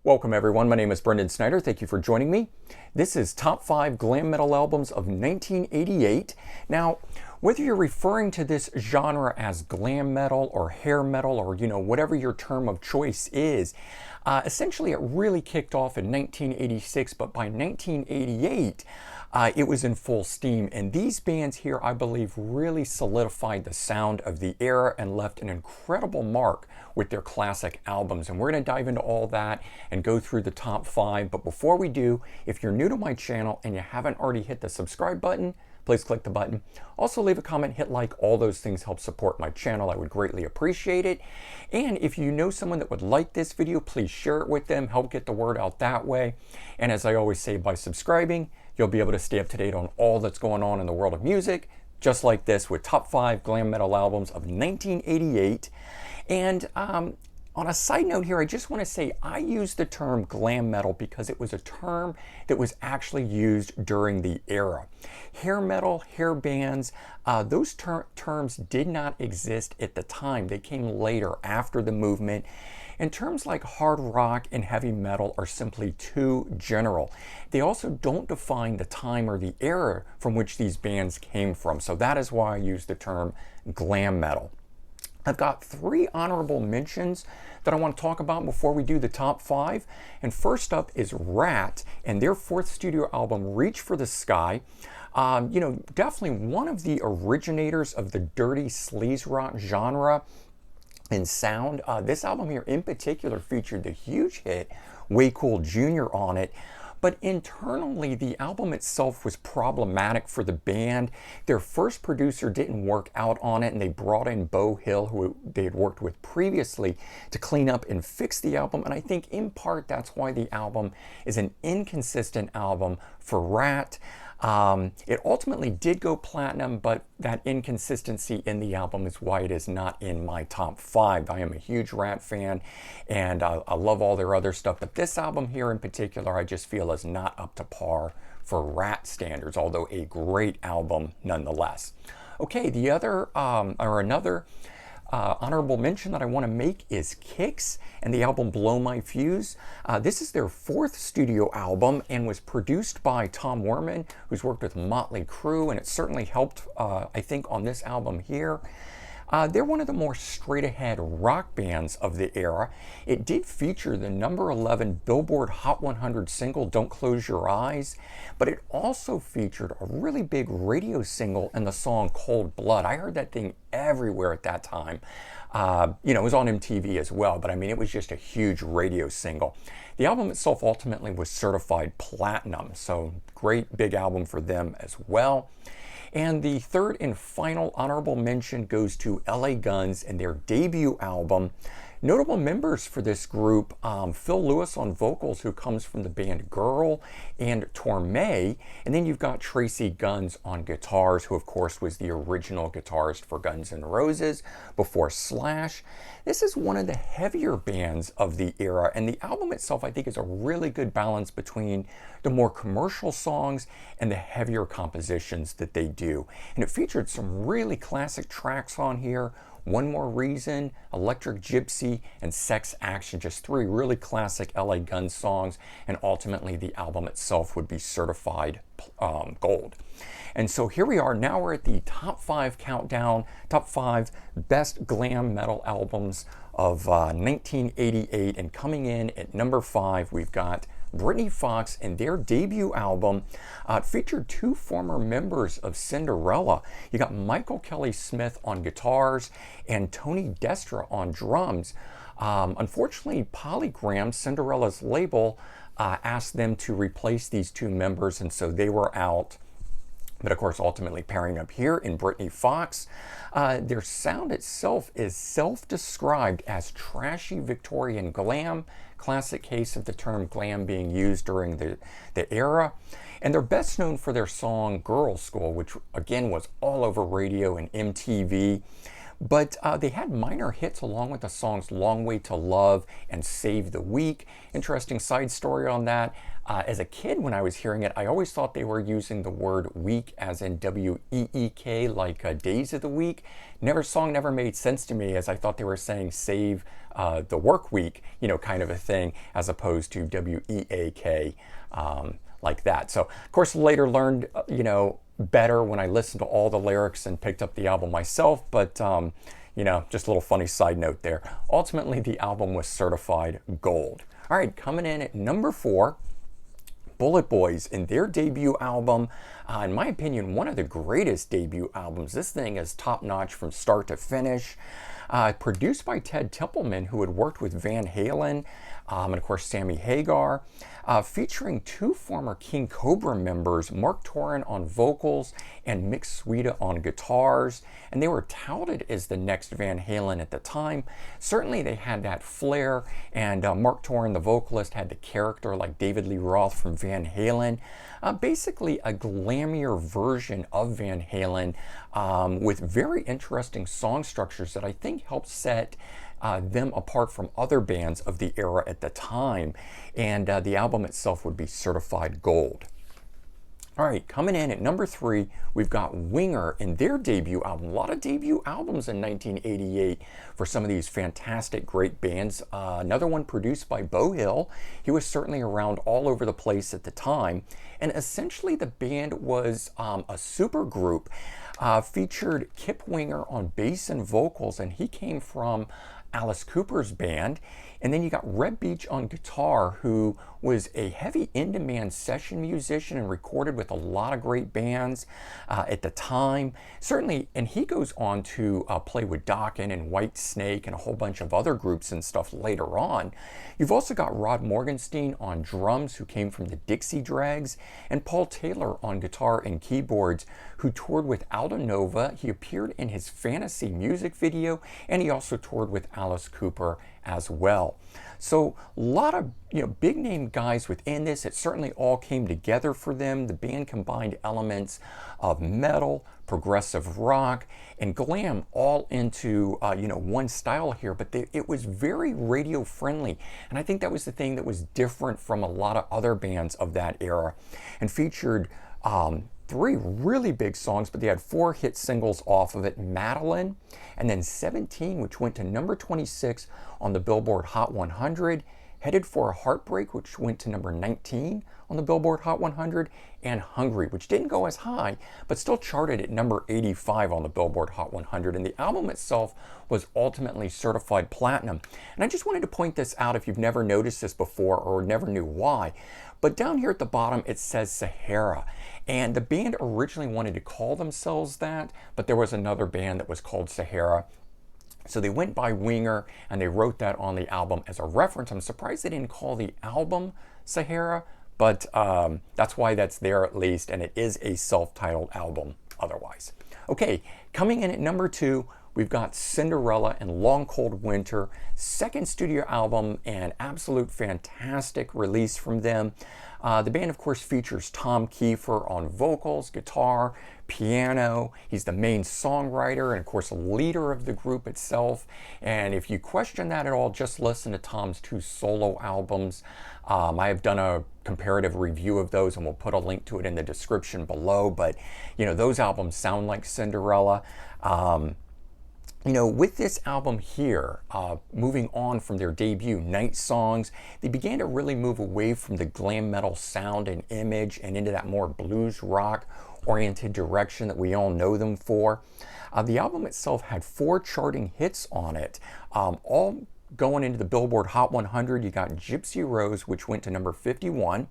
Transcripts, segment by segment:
Welcome everyone, my name is Brendan Snyder. Thank you for joining me. This is Top 5 Glam Metal Albums of 1988. Now, whether you're referring to this genre as glam metal or hair metal or, whatever your term of choice is, essentially it really kicked off in 1986, but by 1988, it was in full steam. And these bands here, I believe, really solidified the sound of the era and left an incredible mark with their classic albums. And we're going to dive into all that and go through the top 5. But before we do, if you're new to my channel and you haven't already hit the subscribe button, please click the button. Also leave a comment, hit like, all those things help support my channel. I would greatly appreciate it. And if you know someone that would like this video, please share it with them, help get the word out that way. And as I always say, by subscribing, you'll be able to stay up to date on all that's going on in the world of music, just like this with Top 5 Glam Metal Albums of 1988. And on a side note here, I just want to say I use the term glam metal because it was a term that was actually used during the era. Hair metal, hair bands, those terms did not exist at the time. They came later after the movement. And terms like hard rock and heavy metal are simply too general. They also don't define the time or the era from which these bands came from. So that is why I use the term glam metal. I've got 3 honorable mentions that I want to talk about before we do the top 5. And first up is Ratt and their 4th studio album, Reach for the Sky. Definitely one of the originators of the dirty sleaze rock genre and sound. This album here in particular featured the huge hit Way Cool Jr. on it. But internally, the album itself was problematic for the band. Their first producer didn't work out on it, and they brought in Beau Hill, who they had worked with previously, to clean up and fix the album. And I think in part that's why the album is an inconsistent album for Ratt. It ultimately did go platinum, but that inconsistency in the album is why it is not in my top 5. I am a huge Ratt fan, and I love all their other stuff, but this album here in particular I just feel is not up to par for Ratt standards, although a great album nonetheless. Okay, the other, another honorable mention that I want to make is Kix and the album Blow My Fuse. This is their 4th studio album and was produced by Tom Werman, who's worked with Motley Crue, and it certainly helped, I think, on this album here. They're one of the more straight-ahead rock bands of the era. It did feature the number 11 Billboard Hot 100 single, Don't Close Your Eyes, but it also featured a really big radio single in the song Cold Blood. I heard that thing everywhere at that time. It was on MTV as well, but I mean, it was just a huge radio single. The album itself ultimately was certified platinum, so great big album for them as well. And the third and final honorable mention goes to LA Guns and their debut album. Notable members for this group, Phil Lewis on vocals, who comes from the band Girl, and Torme. And then you've got Tracy Guns on guitars, who of course was the original guitarist for Guns N' Roses before Slash. This is one of the heavier bands of the era, and the album itself I think is a really good balance between the more commercial songs and the heavier compositions that they do. And it featured some really classic tracks on here. One More Reason, Electric Gypsy, and Sex Action, just 3 really classic LA Guns songs, and ultimately the album itself would be certified gold. And so here we are, now we're at the top 5 countdown, top 5 best glam metal albums of 1988, and coming in at number 5, we've got Brittany Fox and their debut album. It featured 2 former members of Cinderella. You got Michael Kelly Smith on guitars and Tony Destra on drums. Unfortunately, Polygram, Cinderella's label, asked them to replace these 2 members, and so they were out. But of course, ultimately pairing up here in Brittany Fox. Their sound itself is self-described as trashy Victorian glam, classic case of the term glam being used during the era. And they're best known for their song Girls School, which again was all over radio and MTV. But they had minor hits along with the songs Long Way to Love and Save the Week. Interesting side story on that. As a kid, when I was hearing it, I always thought they were using the word week as in W-E-E-K, like days of the week. Song never made sense to me, as I thought they were saying save the work week, kind of a thing, as opposed to W-E-A-K, like that. So, of course, later learned, better when I listened to all the lyrics and picked up the album myself, but just a little funny side note there. Ultimately, the album was certified gold. All right, coming in at number 4, Bullet Boys in their debut album. In my opinion, one of the greatest debut albums. This thing is top-notch from start to finish. Produced by Ted Templeman, who had worked with Van Halen, and of course Sammy Hagar. Featuring 2 former King Cobra members, Mark Torin on vocals and Mick Suida on guitars, and they were touted as the next Van Halen at the time. Certainly they had that flair, and Mark Torin, the vocalist, had the character like David Lee Roth from Van Halen. Basically a glammier version of Van Halen, with very interesting song structures that I think helped set them apart from other bands of the era at the time, and the album itself would be certified gold. All right, coming in at number 3, we've got Winger in their debut album. A lot of debut albums in 1988 for some of these fantastic, great bands. Another one produced by Beau Hill. He was certainly around all over the place at the time, and essentially the band was a super group. Featured Kip Winger on bass and vocals, and he came from Alice Cooper's band. And then you got Reb Beach on guitar, who was a heavy in-demand session musician and recorded with a lot of great bands at the time. Certainly, and he goes on to play with Dokken and White Snake and a whole bunch of other groups and stuff later on. You've also got Rod Morgenstein on drums, who came from the Dixie Dregs, and Paul Taylor on guitar and keyboards, who toured with Aldo Nova. He appeared in his Fantasy music video, and he also toured with Alice Cooper as well. So a lot of big name guys within this. It certainly all came together for them. The band combined elements of metal, progressive rock, and glam all into one style here, but it was very radio friendly, and I think that was the thing that was different from a lot of other bands of that era, and featured 3 really big songs, but they had 4 hit singles off of it. Madeline, and then 17, which went to number 26 on the Billboard Hot 100. Headed for a Heartbreak, which went to number 19 on the Billboard Hot 100. And Hungry, which didn't go as high, but still charted at number 85 on the Billboard Hot 100. And the album itself was ultimately certified platinum. And I just wanted to point this out if you've never noticed this before or never knew why. But down here at the bottom, it says Sahara. And the band originally wanted to call themselves that, but there was another band that was called Sahara. So they went by Winger, and they wrote that on the album as a reference. I'm surprised they didn't call the album Sahara, but that's why that's there at least, and it is a self-titled album otherwise. Okay, coming in at number 2, we've got Cinderella and Long Cold Winter, second studio album, and absolute fantastic release from them. The band, of course, features Tom Keifer on vocals, guitar, piano. He's the main songwriter and, of course, leader of the group itself. And if you question that at all, just listen to Tom's 2 solo albums. I have done a comparative review of those, and we'll put a link to it in the description below. But, those albums sound like Cinderella. With this album here, moving on from their debut, Night Songs, they began to really move away from the glam metal sound and image and into that more blues rock oriented direction that we all know them for. The album itself had 4 charting hits on it, all going into the Billboard Hot 100. You got Gypsy Rose, which went to number 51.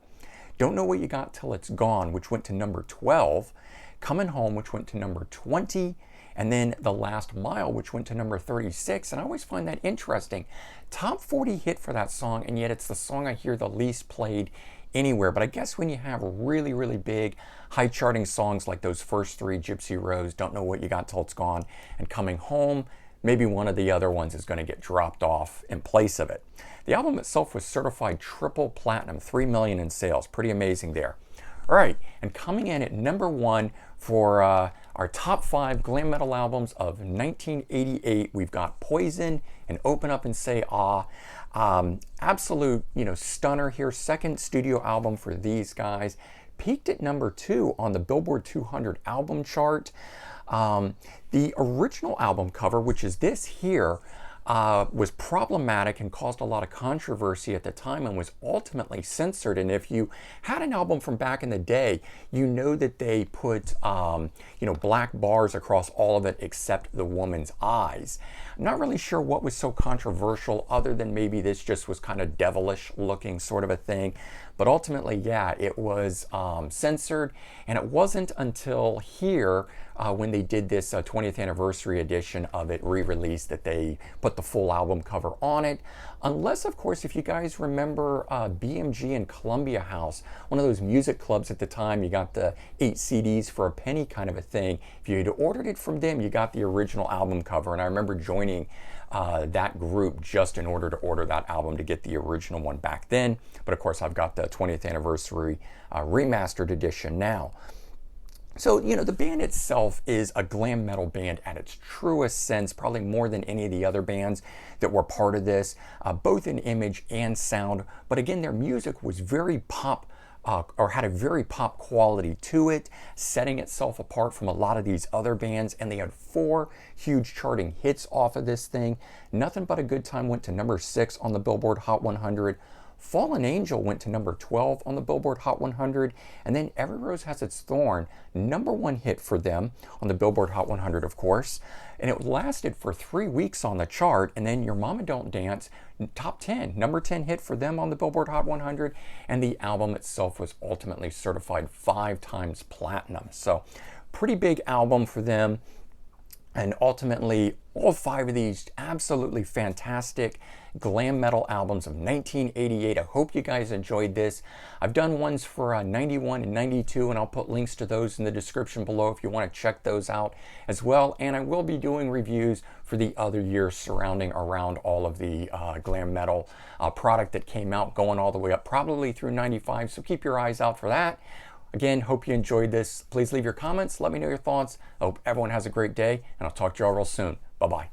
Don't Know What You Got Till It's Gone, which went to number 12. Coming Home, which went to number 20. And then The Last Mile, which went to number 36. And I always find that interesting. Top 40 hit for that song, and yet it's the song I hear the least played anywhere. But I guess when you have really, really big, high charting songs like those first 3, Gypsy Rose, Don't Know What You Got Till It's Gone, and Coming Home, maybe one of the other ones is going to get dropped off in place of it. The album itself was certified triple platinum, 3 million in sales. Pretty amazing there. All right, and coming in at number 1 for our top 5 glam metal albums of 1988. We've got Poison and Open Up and Say Ah. Absolute, stunner here. Second studio album for these guys. Peaked at number 2 on the Billboard 200 album chart. The original album cover, which is this here, was problematic and caused a lot of controversy at the time and was ultimately censored. And if you had an album from back in the day, you know that they put black bars across all of it except the woman's eyes. I'm not really sure what was so controversial other than maybe this just was kind of devilish looking sort of a thing. But ultimately, yeah, it was censored, and it wasn't until here when they did this 20th anniversary edition of it re-released that they put the full album cover on it. Unless, of course, if you guys remember BMG and Columbia House, one of those music clubs at the time, you got the 8 CDs for a penny kind of a thing. If you had ordered it from them, you got the original album cover, and I remember joining that group just in order to order that album to get the original one back then. But of course, I've got the 20th anniversary remastered edition now. So, the band itself is a glam metal band at its truest sense, probably more than any of the other bands that were part of this, both in image and sound. But again, their music was very pop, or had a very pop quality to it, setting itself apart from a lot of these other bands. And they had 4 huge charting hits off of this thing. Nothing But a Good Time went to number 6 on the Billboard Hot 100. Fallen Angel went to number 12 on the Billboard Hot 100, and then Every Rose Has Its Thorn, number 1 hit for them on the Billboard Hot 100, of course, and it lasted for 3 weeks on the chart. And then Your Mama Don't Dance, top 10, number 10 hit for them on the Billboard Hot 100, and the album itself was ultimately certified 5 times platinum. So pretty big album for them. And ultimately, all 5 of these absolutely fantastic glam metal albums of 1988. I hope you guys enjoyed this. I've done ones for 91 and 92, and I'll put links to those in the description below if you want to check those out as well. And I will be doing reviews for the other years surrounding around all of the glam metal product that came out, going all the way up probably through 95. So keep your eyes out for that. Again, hope you enjoyed this. Please leave your comments. Let me know your thoughts. I hope everyone has a great day, and I'll talk to you all real soon. Bye-bye.